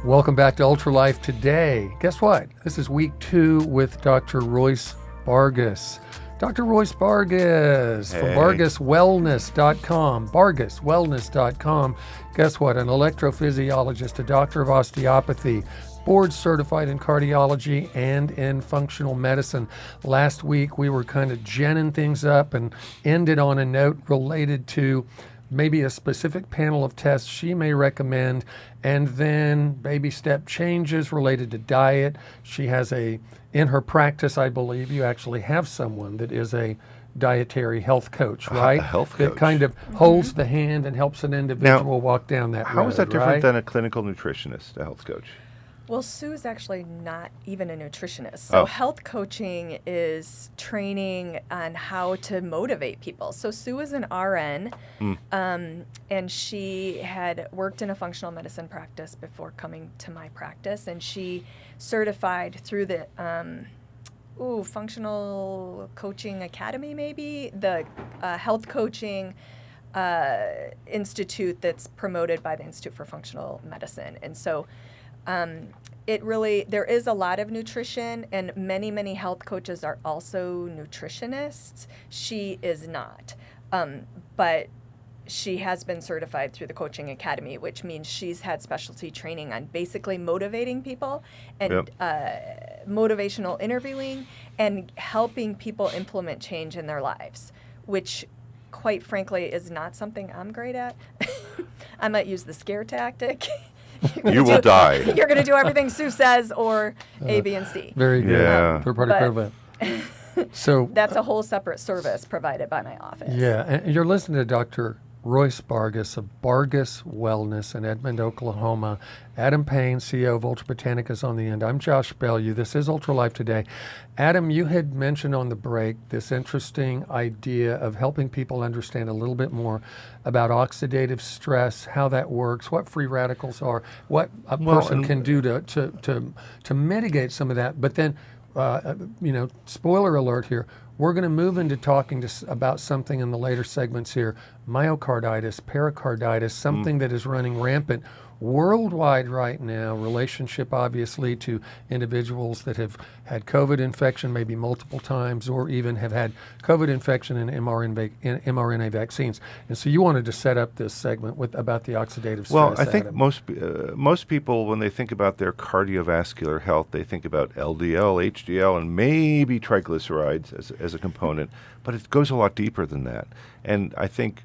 Welcome back to Ultralife Today. Guess what? This is week 2 with Dr. Royce Vargas. Dr. Royce Vargas from vargaswellness.com. vargaswellness.com. Guess what? An electrophysiologist, a doctor of osteopathy, board certified in cardiology and in functional medicine. Last week we were kind of ginning things up and ended on a note related to maybe a specific panel of tests she may recommend, and then baby step changes related to diet. She has in her practice, I believe you actually have someone that is a dietary health coach, right? A health coach. That kind of holds the hand and helps an individual walk down that road. How is that different right? than a clinical nutritionist, a health coach? Well, Sue is actually not even a nutritionist. So health coaching is training on how to motivate people. So Sue is an RN, and she had worked in a functional medicine practice before coming to my practice, and she certified through the Functional Coaching Academy, maybe, the health coaching institute that's promoted by the Institute for Functional Medicine. And so there is a lot of nutrition, and many health coaches are also nutritionists. She is not, but she has been certified through the Coaching Academy, which means she's had specialty training on basically motivating people and motivational interviewing and helping people implement change in their lives, which quite frankly is not something I'm great at. I might use the scare tactic. You will die. You're going to do everything Sue says, or A, B, and C. Very good. Yeah. For part of So that's a whole separate service provided by my office. Yeah, and you're listening to Dr. Royce Vargas of Vargas Wellness in Edmond, Oklahoma. Adam Payne, CEO of Ultra Botanica, is on the end. I'm Josh Bellew. This is Ultralife Today. Adam, you had mentioned on the break this interesting idea of helping people understand a little bit more about oxidative stress, how that works, what free radicals are, what a person can do to mitigate some of that. But then, spoiler alert here, we're going to move into talking about something in the later segments here, myocarditis, pericarditis, something that is running rampant worldwide right now, relationship obviously to individuals that have had COVID infection maybe multiple times or even have had COVID infection in mRNA vaccines. And so you wanted to set up this segment about the oxidative stress. Well, I think Adam. most people, when they think about their cardiovascular health, they think about LDL, HDL, and maybe triglycerides as a component, but it goes a lot deeper than that. And I think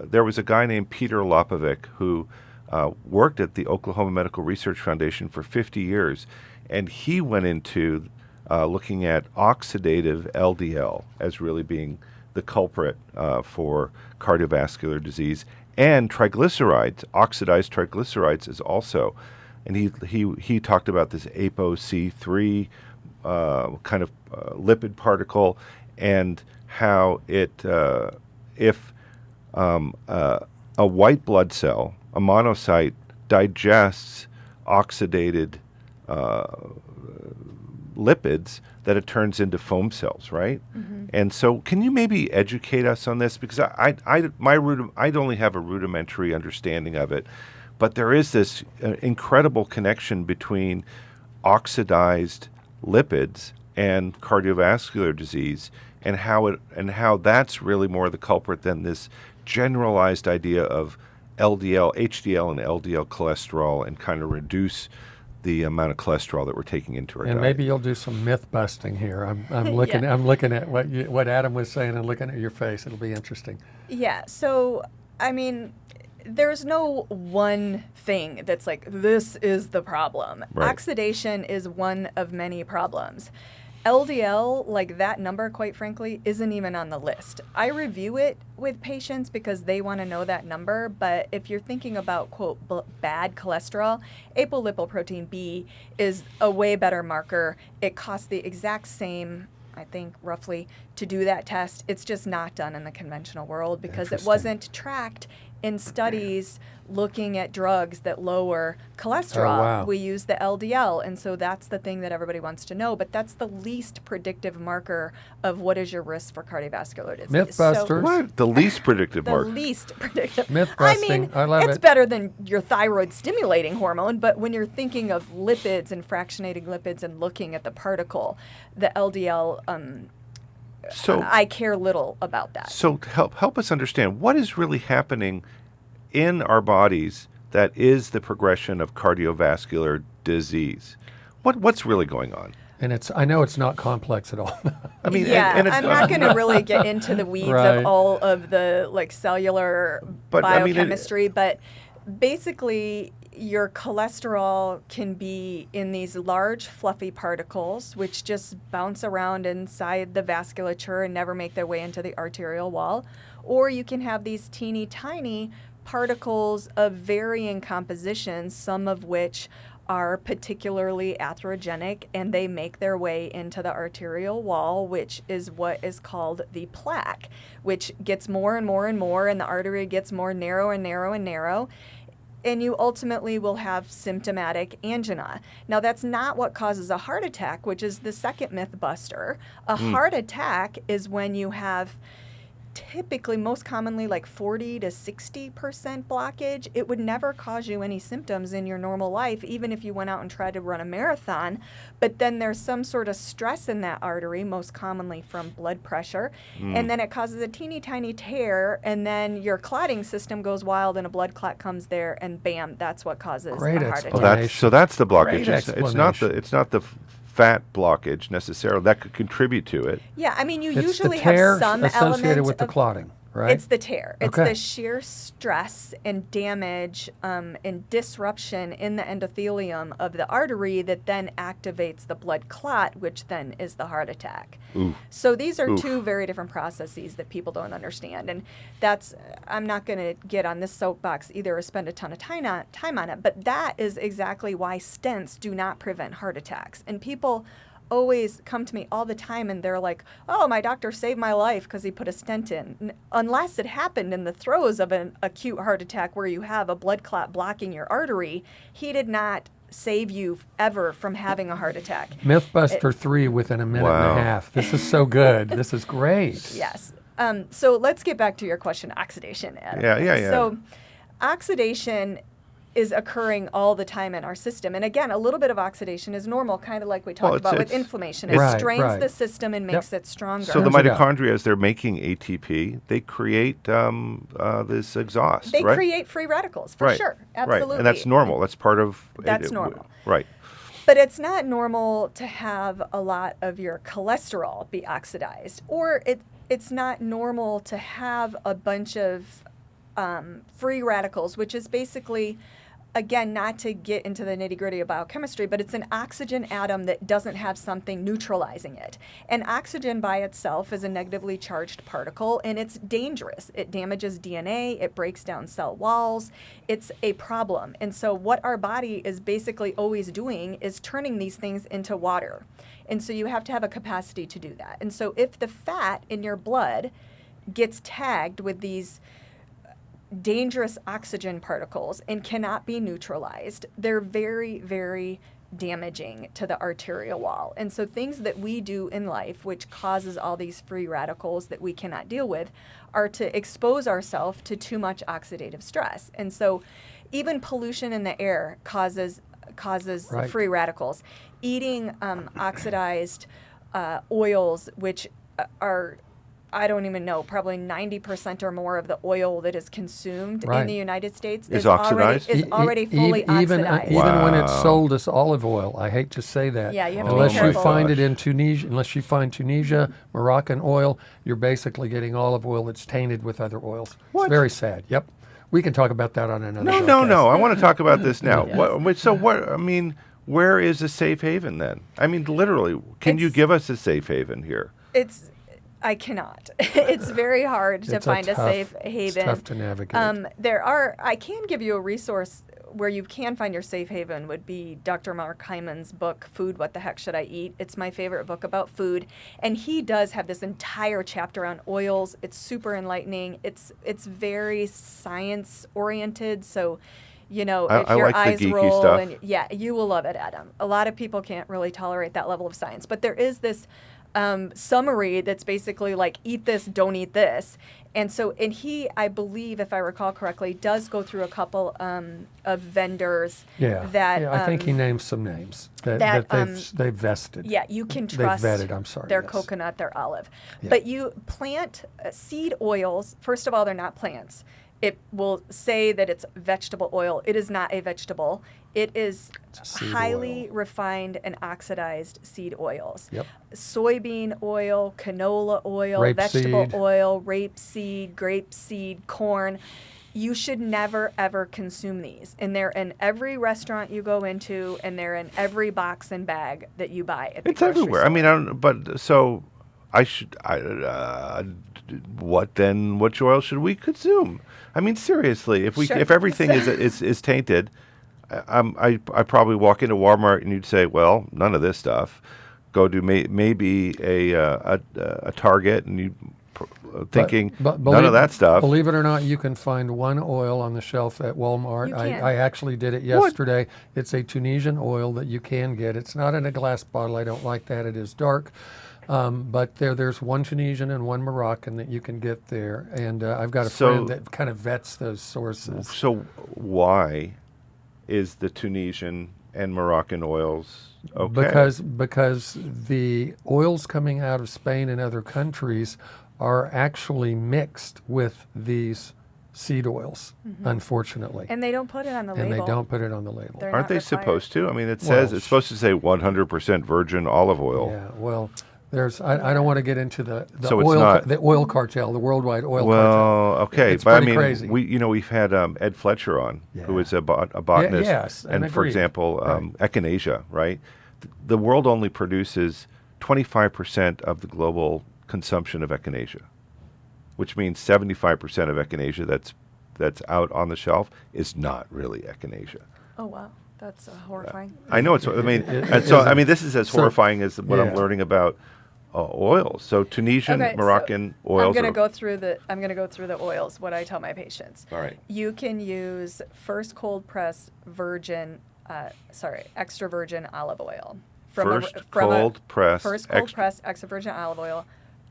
there was a guy named Peter Lopovic who worked at the Oklahoma Medical Research Foundation for 50 years, and he went into looking at oxidative LDL as really being the culprit for cardiovascular disease, and triglycerides, oxidized triglycerides, is also. And he talked about this ApoC3 kind of lipid particle, and how it if a white blood cell, a monocyte, digests oxidated lipids, that it turns into foam cells, right? Mm-hmm. And so can you maybe educate us on this? Because I'd only have a rudimentary understanding of it, but there is this incredible connection between oxidized lipids and cardiovascular disease, and how that's really more the culprit than this generalized idea of LDL, HDL, and LDL cholesterol, and kind of reduce the amount of cholesterol that we're taking into our diet. And maybe you'll do some myth busting here. I'm looking at what Adam was saying and looking at your face. It'll be interesting. Yeah. So I mean, there's no one thing that's like this is the problem. Right. Oxidation is one of many problems. LDL, like that number, quite frankly, isn't even on the list. I review it with patients because they want to know that number, but if you're thinking about, quote, bad cholesterol, apolipoprotein B is a way better marker. It costs the exact same, I think, roughly, to do that test. It's just not done in the conventional world because it wasn't tracked in studies looking at drugs that lower cholesterol, wow. we use the LDL. And so that's the thing that everybody wants to know. But that's the least predictive marker of what is your risk for cardiovascular disease. Mythbusters. What? The least predictive The mark. least predictive. Myth I busting. mean, I love it's it. better than your thyroid stimulating hormone, but when you're thinking of lipids and fractionating lipids and looking at the particle, the LDL, So, I care little about that. so help us understand what is really happening in our bodies that is the progression of cardiovascular disease. What's really going on? And I know it's not complex at all. I mean, Yeah, and it's, I'm not going to really get into the weeds Right. of all of the like cellular But, I mean, biochemistry, but basically your cholesterol can be in these large fluffy particles which just bounce around inside the vasculature and never make their way into the arterial wall, or you can have these teeny tiny particles of varying compositions, some of which are particularly atherogenic, and they make their way into the arterial wall, which is what is called the plaque, which gets more and more and more, and the artery gets more narrow and narrow and narrow, and you ultimately will have symptomatic angina. Now, that's not what causes a heart attack, which is the second myth buster. A heart attack is when you have typically, most commonly, like 40 to 60% blockage. It would never cause you any symptoms in your normal life, even if you went out and tried to run a marathon. But then there's some sort of stress in that artery, most commonly from blood pressure. And then it causes a teeny tiny tear, and then your clotting system goes wild and a blood clot comes there, and bam, that's what causes Great a heart explanation. attack. so that's the blockage. Great It's not the fat blockage necessarily that could contribute to it. Yeah, I mean, you It's usually the tear have some associated element with the of clotting, right? It's the tear. It's Okay. the sheer stress and damage and disruption in the endothelium of the artery that then activates the blood clot, which then is the heart attack. Ooh. So these are Oof. two very different processes that people don't understand. And I'm not going to get on this soapbox either or spend a ton of time on it, but that is exactly why stents do not prevent heart attacks. And people always come to me all the time and they're like, oh, my doctor saved my life because he put a stent in. Unless it happened in the throes of an acute heart attack where you have a blood clot blocking your artery, he did not save you ever from having a heart attack. Mythbuster 3 within a minute and Wow. a half. This is so good. This is great. Yes. So let's get back to your question, oxidation, Adam. Yeah. So oxidation is occurring all the time in our system. And again, a little bit of oxidation is normal, kind of like we talked about with inflammation. It Right, strains right. the system and makes it stronger. So the Turns it out. mitochondria, as they're making ATP, they create this exhaust, They right? create free radicals, for sure. Absolutely. Right, and that's normal. That's part of... That's normal. Right. But it's not normal to have a lot of your cholesterol be oxidized, or it's not normal to have a bunch of free radicals, which is basically, again, not to get into the nitty-gritty of biochemistry, but it's an oxygen atom that doesn't have something neutralizing it. And oxygen by itself is a negatively charged particle, and it's dangerous. It damages DNA, it breaks down cell walls, it's a problem. And so what our body is basically always doing is turning these things into water. And so you have to have a capacity to do that. And so if the fat in your blood gets tagged with these dangerous oxygen particles and cannot be neutralized, they're very, very damaging to the arterial wall. And so things that we do in life, which causes all these free radicals that we cannot deal with, are to expose ourselves to too much oxidative stress. And so even pollution in the air causes Right. free radicals. Eating oxidized oils, which are, I don't even know, probably 90% or more of the oil that is consumed in Right. the United States Is oxidized? is already fully oxidized. Even when it's Wow. sold as olive oil, I hate to say that. Yeah, you have to be unless you careful. find it in Tunisia, unless you find Tunisia Moroccan oil, you're basically getting olive oil that's tainted with other oils. What? It's very sad. Yep. We can talk about that on another No. broadcast. I want to talk about this now. Yes. I mean, where is a safe haven then? I mean, literally, can you It's- give us a safe haven here? I cannot. It's very hard to It's find a tough- safe haven. It's tough to navigate. I can give you a resource where you can find your safe haven would be Dr. Mark Hyman's book, Food, What the Heck Should I Eat? It's my favorite book about food. And he does have this entire chapter on oils. It's super enlightening. It's very science oriented. So, if I your like the eyes geeky roll, stuff. and yeah, you will love it, Adam. A lot of people can't really tolerate that level of science. But there is this summary that's basically like, eat this, don't eat this. And he, I believe, if I recall correctly, does go through a couple of vendors that... I think he names some names that they've vested. Yeah, you can trust they've vetted, I'm sorry, their yes. coconut, their olive. Yeah. But you plant seed oils. First of all, they're not plants. It will say that it's vegetable oil. It is not a vegetable. It is seed highly oil. refined and oxidized seed oils. Yep. Soybean oil, canola oil, Rapeseed. vegetable oil, rapeseed, grapeseed, corn. You should never, ever consume these. And they're in every restaurant you go into, and they're in every box and bag that you buy at the It's grocery everywhere. store. I mean, I don't, but so I should. Which oil should we consume? I mean, seriously, Sure. if everything is tainted, I probably walk into Walmart and you'd say, well, none of this stuff. Go to maybe a Target and you thinking But none of that stuff. Believe it or not, you can find one oil on the shelf at Walmart. You can. I actually did it yesterday. It's a Tunisian oil that you can get. It's not in a glass bottle. I don't like that. It is dark. But there's one Tunisian and one Moroccan that you can get there. And I've got a friend that kind of vets those sources. So why is the Tunisian and Moroccan oils okay? Because the oils coming out of Spain and other countries are actually mixed with these seed oils, unfortunately. And they don't put it on the And label. they don't put it on the label. They're Aren't not they required. supposed to? I mean, it says it's supposed to say 100% virgin olive oil. Yeah, well, I don't want to get into the So it's oil not- the oil cartel, the worldwide oil cartel. Well, okay, It's but I pretty mean, crazy. we've had Ed Fletcher on, who Yeah. is a botanist, yes, and for agreed. example, Right. echinacea, right? The world only produces 25% of the global consumption of echinacea, which means 75% of echinacea that's out on the shelf is not really echinacea. Oh, wow. That's horrifying. I know it's. I mean, It and so I isn't. mean, this is as So- horrifying as what I'm yeah. learning about oils. So Tunisian, Okay, so Moroccan I'm oils. going to are- go through the oils, what I tell my patients. All right. You can use first cold pressed extra virgin olive oil. First cold pressed First cold extra- pressed extra virgin olive oil.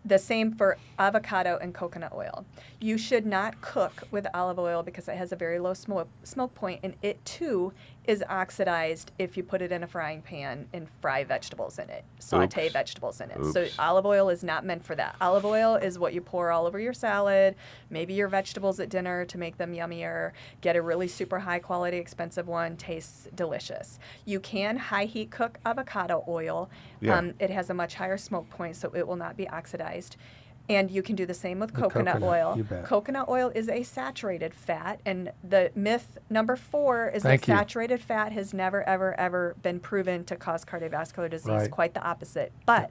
The same for avocado and coconut oil. You should not cook with olive oil because it has a very low smoke point, and it too is oxidized if you put it in a frying pan and fry vegetables in it, saute Oops. vegetables in it. So Oops. olive oil is not meant for that. Olive oil is what you pour all over your salad, maybe your vegetables at dinner to make them yummier. Get a really super high quality, expensive one, tastes delicious. You can high heat cook avocado oil. Yeah. It has a much higher smoke point, so it will not be oxidized. And you can do the same with With coconut oil. you bet. Coconut oil is a saturated fat, and the myth number 4 is Thank that you. saturated fat has never, ever, ever been proven to cause cardiovascular disease. Right. Quite the opposite. But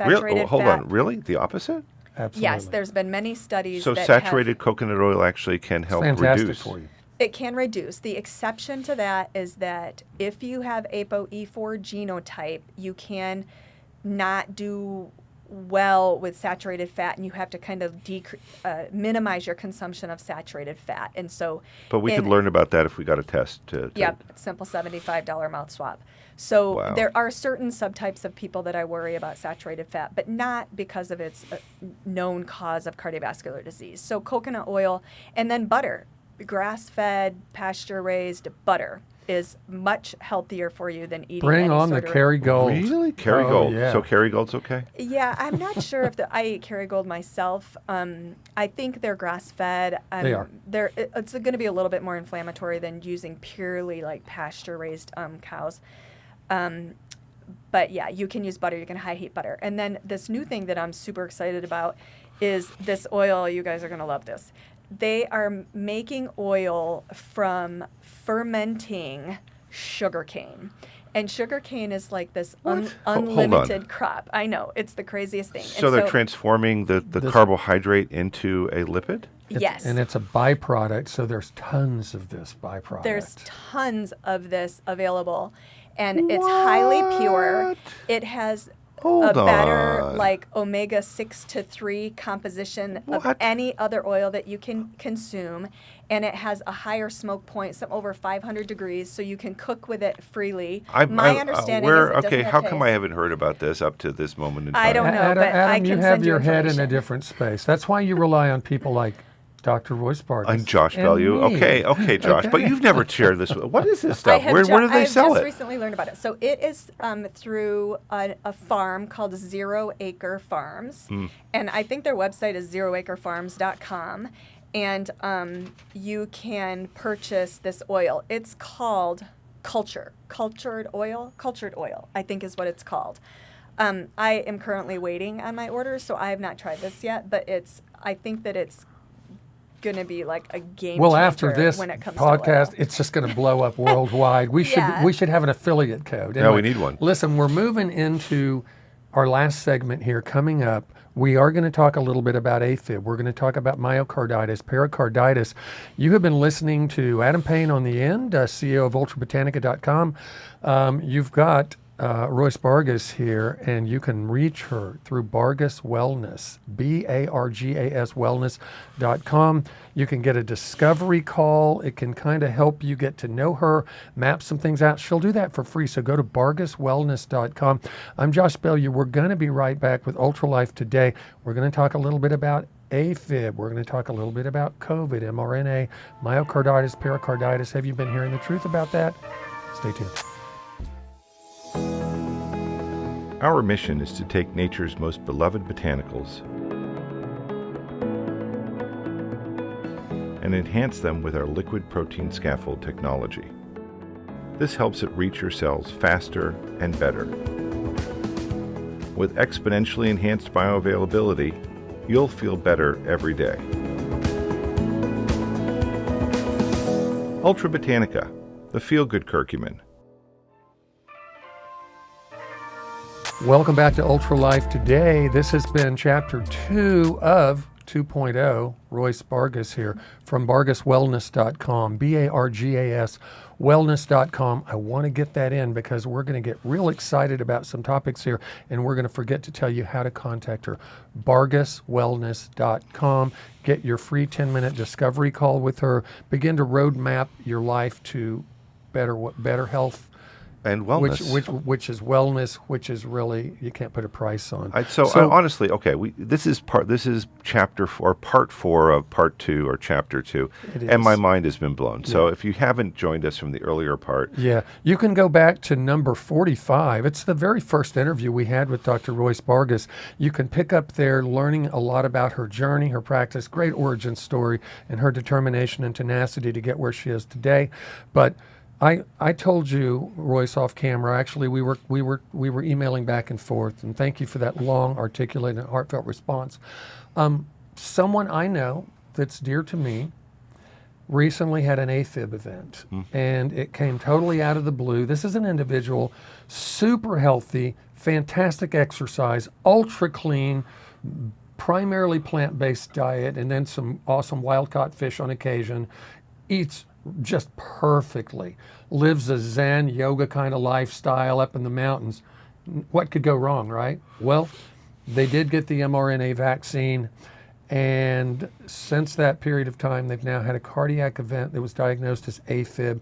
Really? saturated Hold fat. on. Really? The opposite? Absolutely. Yes, there's been many studies So that saturated coconut oil actually can help Fantastic reduce. for you. it can reduce. The exception to that is that if you have ApoE4 genotype, you can not do well with saturated fat, and you have to kind of minimize your consumption of saturated fat. And so, But we could learn about that if we got a test. Yep, simple $75 mouth swab. So Wow. there are certain subtypes of people that I worry about saturated fat, but not because of its known cause of cardiovascular disease. So coconut oil, and then butter, grass-fed, pasture-raised butter is much healthier for you than eating Bring any on the sort of... Kerrygold. Really? Kerrygold. yeah. So Kerrygold's okay? Yeah, I'm not sure if I eat Kerrygold myself. I think they're grass-fed. They are. It's going to be a little bit more inflammatory than using purely like pasture-raised cows. But yeah, you can use butter. You can high heat butter. And then this new thing that I'm super excited about is this oil. You guys are going to love this. They are making oil from fermenting sugarcane. And sugarcane is like this What? Hold on. unlimited crop. I know, it's the craziest thing. So And they're transforming the carbohydrate into a lipid? yes. And it's a byproduct, so there's tons of this byproduct. There's tons of this available, and it's highly pure. It has Hold a better on. like omega 6 to 3 composition of What? any other oil that you can consume, and it has a higher smoke point, some over 500 degrees, so you can cook with it freely. My understanding is it doesn't okay, have how come I taste. haven't heard about this up to this moment in time? I don't know. Adam, but I Adam, you can have send you your head in a information. different space. That's why you rely on people like Dr. Roy Spargus. And Josh and Bellew. me. Okay, Josh. But Okay. you've never shared this. What is this I stuff? have Where do they I've sell just it? recently learned about it. So it is through a farm called 0 Acre Farms. And I think their website is zeroacrefarms.com. And you can purchase this oil. It's called cultured oil, I think is what it's called. I am currently waiting on my order, so I have not tried this yet, but I think that it's going to be like a game Well, changer after this when it comes podcast, to oil. it's just going to blow up worldwide. We Yeah. should have an affiliate code. Yeah, we need one. Listen, we're moving into our last segment here. Coming up, we are going to talk a little bit about AFib. We're going to talk about myocarditis, pericarditis. You have been listening to Adam Payne on the End, CEO of ultrabotanica.com. You've got Roy Spargus here, and you can reach her through Bargas Wellness, BARGAS Wellness.com. You can get a discovery call. It can kind of help you get to know her, map some things out. She'll do that for free, so go to BargasWellness.com. I'm Josh Bellew. We're going to be right back with Ultralife today. We're going to talk a little bit about AFib. We're going to talk a little bit about COVID, mRNA, myocarditis, pericarditis. Have you been hearing the truth about that? Stay tuned. Our mission is to take nature's most beloved botanicals and enhance them with our liquid protein scaffold technology. This helps it reach your cells faster and better. With exponentially enhanced bioavailability, you'll feel better every day. Ultra Botanica, the feel-good curcumin. Welcome back to Ultralife today. This has been chapter 2 of 2.0. Roy Spargus here from bargaswellness.com, BARGAS wellness.com. I want to get that in because we're going to get real excited about some topics here, and we're going to forget to tell you how to contact her. bargaswellness.com. Get your free 10-minute discovery call with her. Begin to roadmap your life to better health, And wellness. which is wellness, which is really you can't put a price on. Honestly, okay, this is chapter 4, part 4 of part 2 or chapter 2, It and my is. mind has been blown. So if you haven't joined us from the earlier part, Yeah, you can go back to number 45. It's the very first interview we had with Dr. Roy Spargus. You can pick up there learning a lot about her journey, her practice, great origin story, and her determination and tenacity to get where she is today. But I told you, Royce, off camera. Actually, we were emailing back and forth, and thank you for that long, articulate, and heartfelt response. Someone I know that's dear to me recently had an AFib event, and it came totally out of the blue. This is an individual, super healthy, fantastic exercise, ultra clean, primarily plant-based diet, and then some awesome wild-caught fish on occasion, eats just perfectly, lives a Zen yoga kind of lifestyle up in the mountains. What could go wrong, right? Well, they did get the mRNA vaccine, and since that period of time, they've now had a cardiac event that was diagnosed as AFib.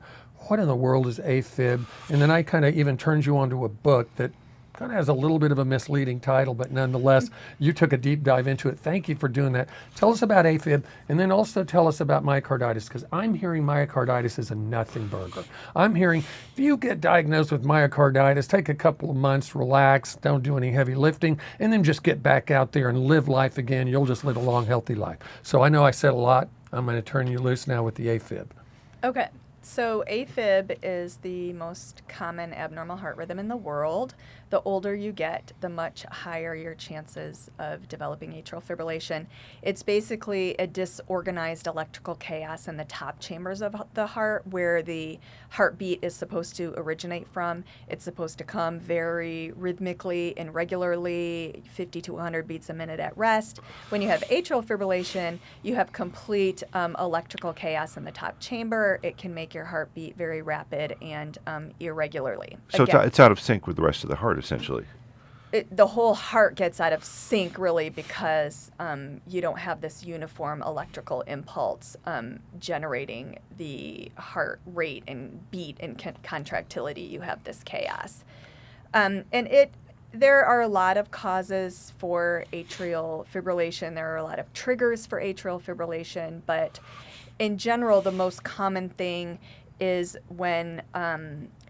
What in the world is AFib? And then I kind of even turned you onto a book that kind of has a little bit of a misleading title, but nonetheless, you took a deep dive into it. Thank you for doing that. Tell us about AFib, and then also tell us about myocarditis, because I'm hearing myocarditis is a nothing burger. I'm hearing if you get diagnosed with myocarditis, take a couple of months, relax, don't do any heavy lifting, and then just get back out there and live life again. You'll just live a long, healthy life. So I know I said a lot. I'm going to turn you loose now with the AFib. Okay. So AFib is the most common abnormal heart rhythm in the world. The older you get, the much higher your chances of developing atrial fibrillation. It's basically a disorganized electrical chaos in the top chambers of the heart where the heartbeat is supposed to originate from. It's supposed to come very rhythmically and regularly, 50 to 100 beats a minute at rest. When you have atrial fibrillation, you have complete electrical chaos in the top chamber. It can make your heart beat very rapid and irregularly. So Again, it's out of sync with the rest of the heart, essentially. the whole heart gets out of sync really because you don't have this uniform electrical impulse generating the heart rate and beat and contractility. You have this chaos. There are a lot of causes for atrial fibrillation. There are a lot of triggers for atrial fibrillation, but in general, the most common thing is when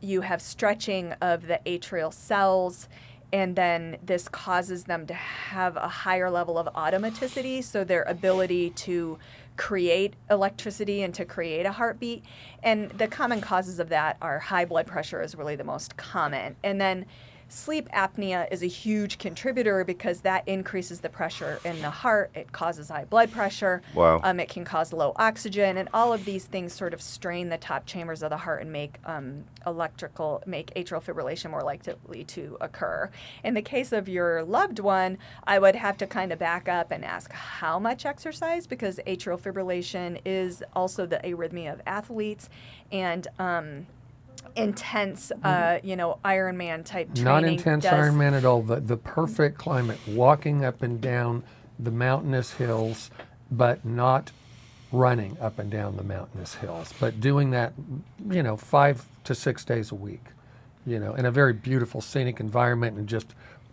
you have stretching of the atrial cells, and then this causes them to have a higher level of automaticity, so their ability to create electricity and to create a heartbeat. And the common causes of that are high blood pressure is really the most common. And then sleep apnea is a huge contributor because that increases the pressure in the heart. It causes high blood pressure. Wow. It can cause low oxygen, and all of these things sort of strain the top chambers of the heart and make atrial fibrillation more likely to occur. In the case of your loved one, I would have to kind of back up and ask how much exercise, because atrial fibrillation is also the arrhythmia of athletes, and intense, Ironman type training. Not intense Ironman at all. The perfect climate, walking up and down the mountainous hills, but not running up and down the mountainous hills, but doing that, 5 to 6 days a week, in a very beautiful scenic environment,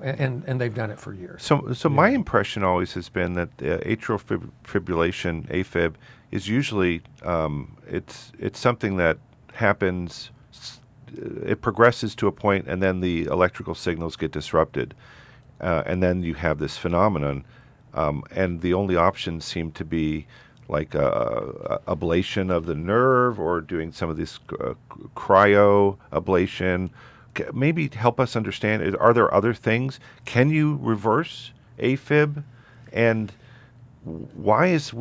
and they've done it for years. So my impression always has been that atrial fibrillation, AFib, is usually it's something that happens. It progresses to a point, and then the electrical signals get disrupted, and then you have this phenomenon. And the only options seem to be like ablation of the nerve or doing some of this cryo ablation. Maybe help us understand, are there other things? Can you reverse AFib? And why have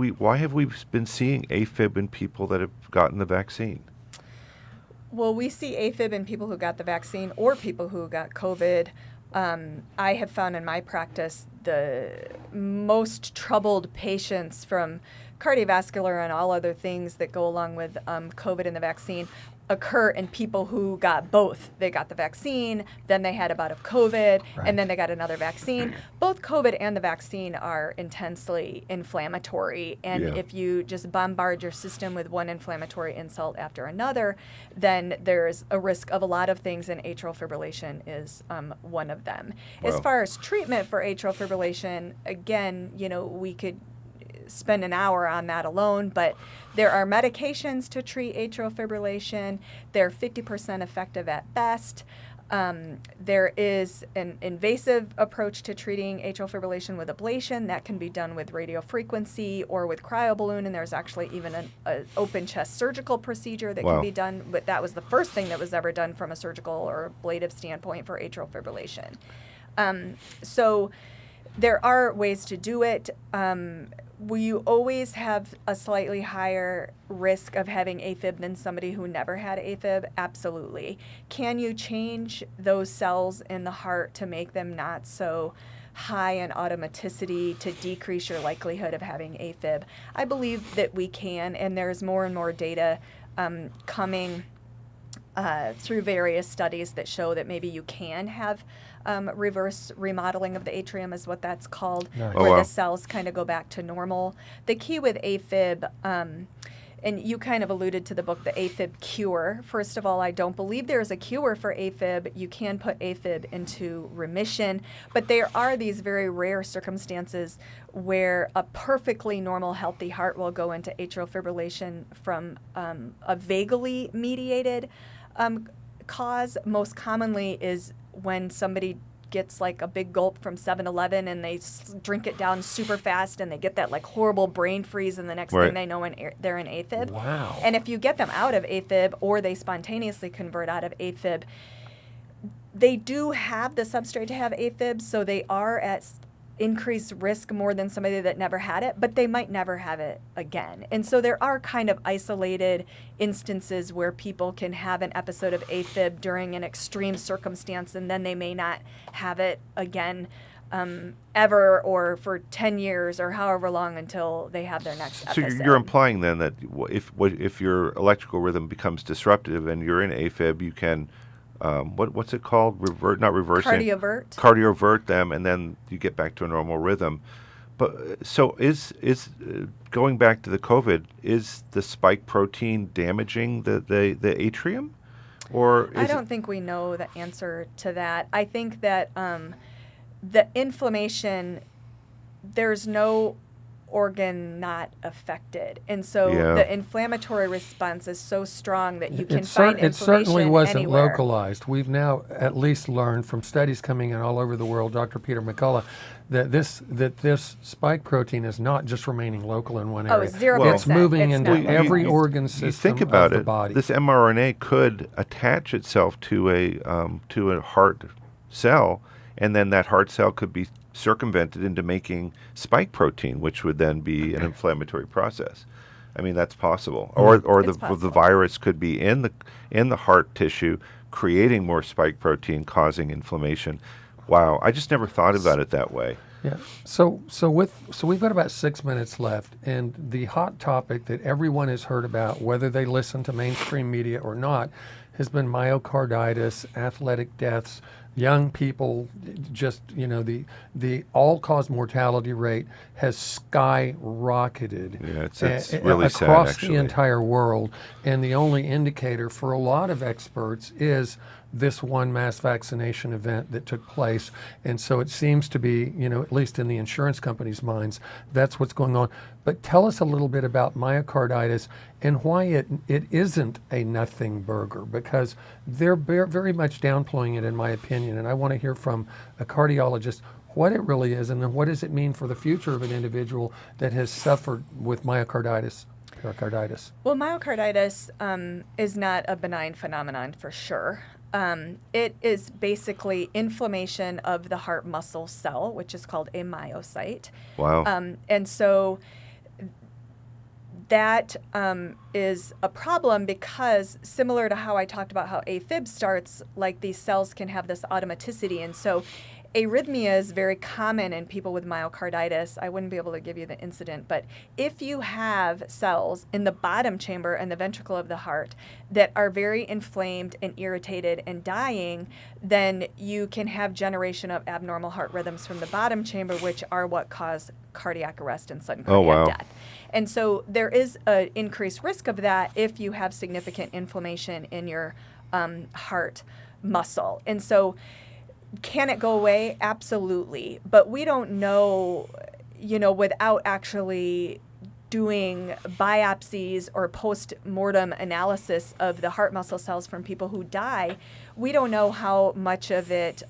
we been seeing AFib in people that have gotten the vaccine? Well, we see AFib in people who got the vaccine or people who got COVID. I have found in my practice the most troubled patients from cardiovascular and all other things that go along with COVID and the vaccine occur in people who got both. They got the vaccine, then they had a bout of COVID, and then they got another vaccine. Both COVID and the vaccine are intensely inflammatory, and if you just bombard your system with one inflammatory insult after another, then there's a risk of a lot of things, and atrial fibrillation is one of them. Wow. As far as treatment for atrial fibrillation, again, we could spend an hour on that alone, but there are medications to treat atrial fibrillation. They're 50% effective at best. There is an invasive approach to treating atrial fibrillation with ablation that can be done with radiofrequency or with cryoballoon, and there's actually even an open chest surgical procedure that can be done, but that was the first thing that was ever done from a surgical or ablative standpoint for atrial fibrillation. So there are ways to do it. Will you always have a slightly higher risk of having AFib than somebody who never had AFib? Absolutely. Can you change those cells in the heart to make them not so high in automaticity to decrease your likelihood of having AFib? I believe that we can, and there's more and more data coming through various studies that show that maybe you can have reverse remodeling of the atrium is what that's called, where the cells kind of go back to normal. The key with AFib, and you kind of alluded to the book, The AFib Cure. First of all, I don't believe there is a cure for AFib. You can put AFib into remission, but there are these very rare circumstances where a perfectly normal, healthy heart will go into atrial fibrillation from a vagally mediated cause. Most commonly is when somebody gets like a big gulp from 7-Eleven and they drink it down super fast and they get that like horrible brain freeze, and the next thing they know they're in AFib. Wow. And if you get them out of AFib or they spontaneously convert out of AFib, they do have the substrate to have AFib, so they are at increased risk more than somebody that never had it, but they might never have it again. And so there are kind of isolated instances where people can have an episode of AFib during an extreme circumstance, and then they may not have it again ever, or for 10 years or however long until they have their next So episode. you're implying then that if your electrical rhythm becomes disruptive and you're in AFib, you can what's it called? Not reversing. Cardiovert them, and then you get back to a normal rhythm. But so is going back to the COVID, is the spike protein damaging the atrium, or I don't think we know the answer to that. I think that the inflammation, there's no organ not affected, and so the inflammatory response is so strong that you can find inflammation it certainly wasn't anywhere. localized. We've now at least learned from studies coming in all over the world, Dr. Peter McCullough, that this spike protein is not just remaining local in one area. 0%. It's moving into not. every organ system you think about of the it, body. this mRNA could attach itself to a heart cell, and then that heart cell could be circumvented into making spike protein, which would then be an inflammatory process. I mean, that's possible. Or the virus could be in the heart tissue, creating more spike protein, causing inflammation. Wow, I just never thought about it that way. Yeah. So we've got about 6 minutes left, and the hot topic that everyone has heard about, whether they listen to mainstream media or not, has been myocarditis, athletic deaths, young people. Just the all-cause mortality rate has skyrocketed. Yeah, it's really sad, across actually. the entire world, and the only indicator for a lot of experts is this one mass vaccination event that took place. And so it seems to be, at least in the insurance companies' minds, that's what's going on. But tell us a little bit about myocarditis and why it isn't a nothing burger, because they're very much downplaying it, in my opinion. And I want to hear from a cardiologist what it really is, and then what does it mean for the future of an individual that has suffered with myocarditis. Well, myocarditis is not a benign phenomenon for sure. It is basically inflammation of the heart muscle cell, which is called a myocyte. Wow. And so that is a problem, because similar to how I talked about how AFib starts, like these cells can have this automaticity. And so arrhythmia is very common in people with myocarditis. I wouldn't be able to give you the incident, but if you have cells in the bottom chamber and the ventricle of the heart that are very inflamed and irritated and dying, then you can have generation of abnormal heart rhythms from the bottom chamber, which are what cause cardiac arrest and sudden cardiac death. And so there is an increased risk of that if you have significant inflammation in your heart muscle. And so can it go away? Absolutely. But we don't know, without actually doing biopsies or post-mortem analysis of the heart muscle cells from people who die, we don't know how much of it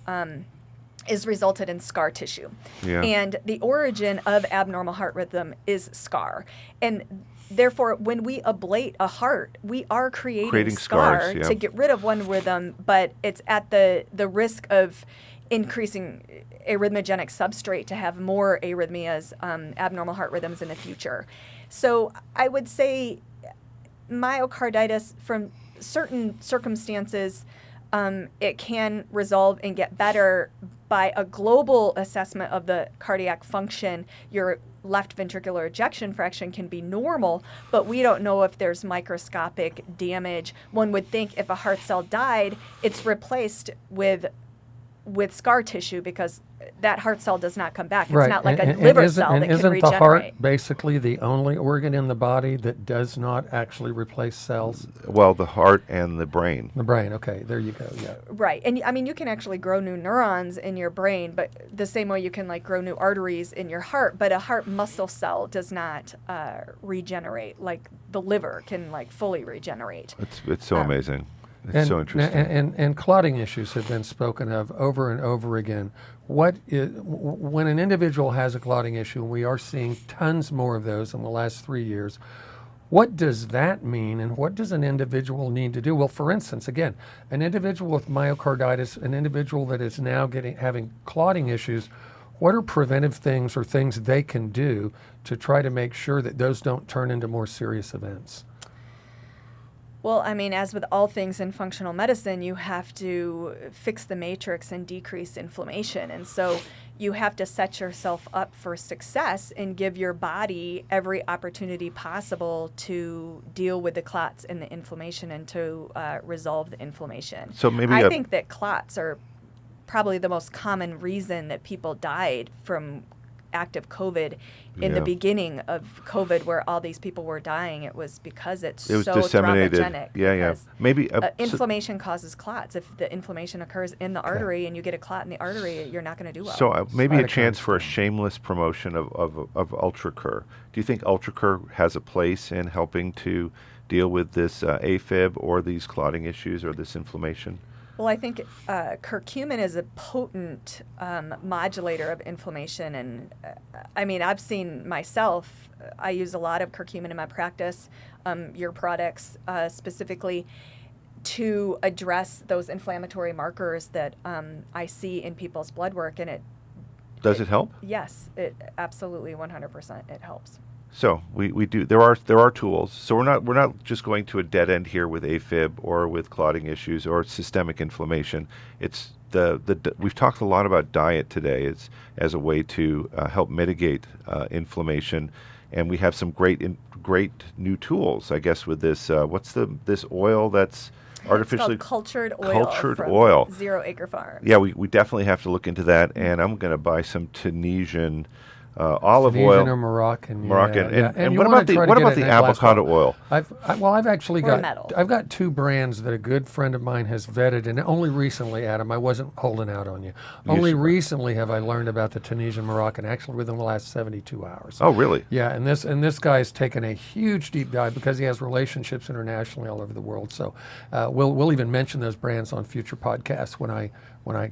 is resulted in scar tissue. Yeah. And the origin of abnormal heart rhythm is scar. And therefore, when we ablate a heart, we are creating scar scars, to get rid of one rhythm, but it's at the risk of increasing arrhythmogenic substrate to have more arrhythmias, abnormal heart rhythms in the future. So I would say myocarditis, from certain circumstances, it can resolve and get better by a global assessment of the cardiac function. Your left ventricular ejection fraction can be normal, but we don't know if there's microscopic damage. One would think if a heart cell died, it's replaced with scar tissue, because that heart cell does not come back. It's not like a liver cell that can regenerate. Isn't the heart basically the only organ in the body that does not actually replace cells? Well, the heart and the brain. The brain, okay, there you go, yeah. Right, and I mean, you can actually grow new neurons in your brain, but the same way you can grow new arteries in your heart, but a heart muscle cell does not regenerate like the liver can fully regenerate. It's so amazing. It's so interesting. And clotting issues have been spoken of over and over again. When an individual has a clotting issue, and we are seeing tons more of those in the last 3 years, What does that mean, and what does an individual need to do? Well, for instance, again, an individual with myocarditis, an individual that is now having clotting issues, what are preventive things or things they can do to try to make sure that those don't turn into more serious events? Well, I mean, as with all things in functional medicine, you have to fix the matrix and decrease inflammation. And so you have to set yourself up for success and give your body every opportunity possible to deal with the clots and the inflammation and to resolve the inflammation. So maybe I think that clots are probably the most common reason that people died from active COVID. In the beginning of COVID, where all these people were dying, it was because it was so disseminated. thrombogenic. Yeah. Maybe inflammation causes clots. If the inflammation occurs in the artery and you get a clot in the artery, you're not going to do well. So maybe a chance for a shameless promotion of UltraCur. Do you think UltraCur has a place in helping to deal with this AFib or these clotting issues or this inflammation? Well, I think curcumin is a potent modulator of inflammation. And I mean, I've seen myself, I use a lot of curcumin in my practice, your products specifically, to address those inflammatory markers that I see in people's blood work. And Does it help? Yes, it absolutely 100% it helps. So we do. There are tools. So we're not just going to a dead end here with AFib or with clotting issues or systemic inflammation. It's we've talked a lot about diet today as a way to help mitigate inflammation, and we have some great new tools. I guess with this this oil that's artificially it's called cultured oil. oil. 0 Acre Farms. Yeah, we definitely have to look into that, and I'm going to buy some Tunisian. Olive Tunisian oil or Moroccan. Moroccan. Yeah. And what about the avocado oil? I've actually Or metal. I've got 2 brands that a good friend of mine has vetted, and only recently, Adam, I wasn't holding out on you. Only recently have I learned about the Tunisian Moroccan, actually within the last 72 hours. Oh, really? Yeah, and this guy's taken a huge deep dive because he has relationships internationally all over the world. So we'll even mention those brands on future podcasts when I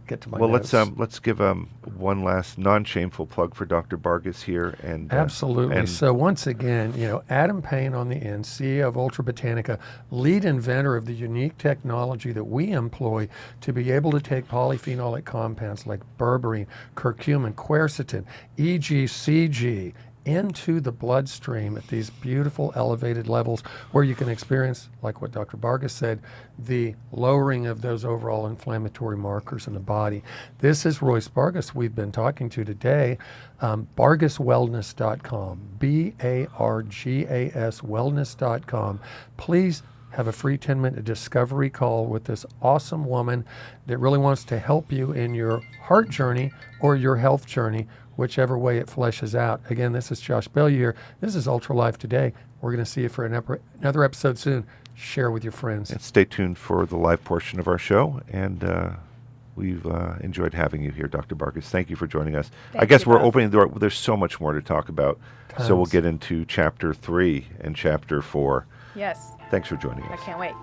get to my notes. Let's give one last non-shameful plug for Dr. Vargas here, and absolutely. And so once again, Adam Payne on the end, CEO of Ultra Botanica, lead inventor of the unique technology that we employ to be able to take polyphenolic compounds like berberine, curcumin, quercetin, EGCG into the bloodstream at these beautiful elevated levels where you can experience, like what Dr. Vargas said, the lowering of those overall inflammatory markers in the body. This is Royce Vargas we've been talking to today. BargasWellness.com, BARGAS Wellness.com. Please have a free 10-minute discovery call with this awesome woman that really wants to help you in your heart journey or your health journey, whichever way it fleshes out. Again, this is Josh Bellier here. This is Ultra Life Today. We're going to see you for another episode soon. Share with your friends. And stay tuned for the live portion of our show. And we've enjoyed having you here, Dr. Vargas. Thank you for joining us. I guess we're opening the door. There's so much more to talk about. So we'll get into Chapter 3 and Chapter 4. Yes. Thanks for joining us. I can't wait.